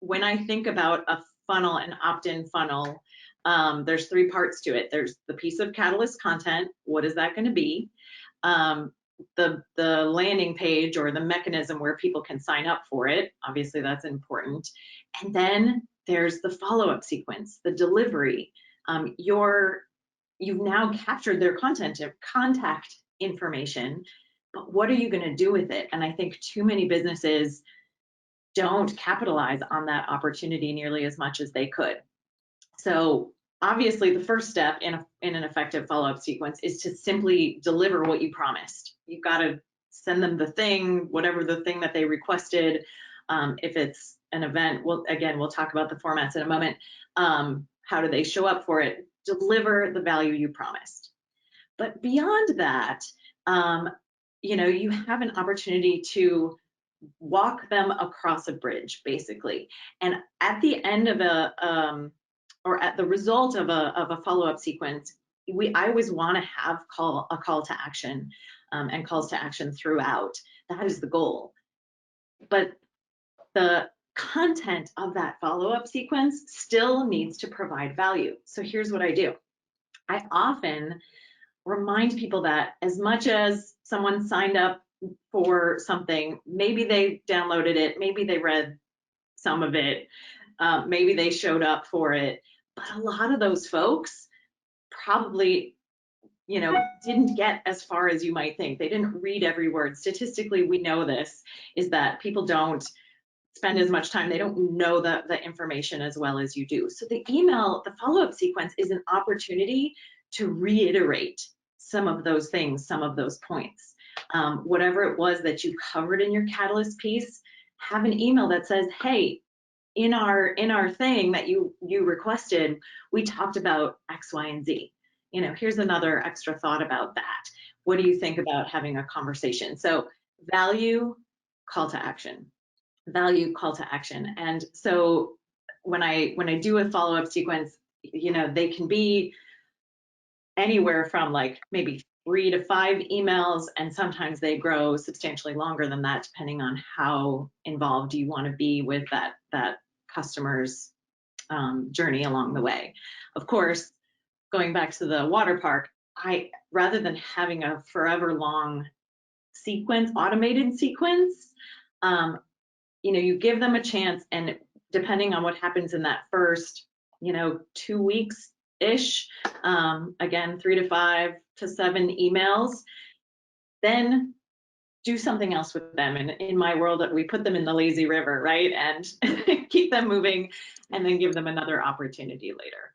when I think about a funnel, an opt-in funnel, there's three parts to it. There's the piece of Catalyst content. What is that going to be? The landing page or the mechanism where people can sign up for it. Obviously, that's important. And then there's the follow-up sequence, the delivery. You've now captured their contact information, but what are you going to do with it? And I think too many businesses don't capitalize on that opportunity nearly as much as they could. So obviously the first step in an effective follow-up sequence is to simply deliver what you promised. You've got to send them the thing, whatever the thing that they requested. If it's an event, we'll talk about the formats in a moment. How do they show up for it? Deliver the value you promised. But beyond that, you have an opportunity to walk them across a bridge, basically. And at the end of or at the result of a follow-up sequence, I always want to have a call to action and calls to action throughout. That is the goal. But the content of that follow-up sequence still needs to provide value. So here's what I do. I often remind people that as much as someone signed up for something, maybe they downloaded it, maybe they read some of it, maybe they showed up for it, but a lot of those folks probably didn't get as far as you might think. They didn't read every word. Statistically, we know this, is that people don't spend as much time, they don't know the information as well as you do. So the follow-up sequence is an opportunity to reiterate some of those things, some of those points. Whatever it was that you covered in your Catalyst piece, have an email that says, hey, in our thing that you requested, we talked about X, Y, and Z. Here's another extra thought about that. What do you think about having a conversation? So value, call to action. Value, call to action. And so when I do a follow-up sequence, they can be anywhere from like maybe 3 to 5 emails, and sometimes they grow substantially longer than that, depending on how involved you want to be with that customer's journey along the way. Of course, going back to the water park, rather than having a forever long sequence, automated sequence, you give them a chance, and depending on what happens in that first 2 weeks ish, again 3 to 5 to 7 emails, then do something else with them. And in my world, we put them in the lazy river, right? And keep them moving, and then give them another opportunity later.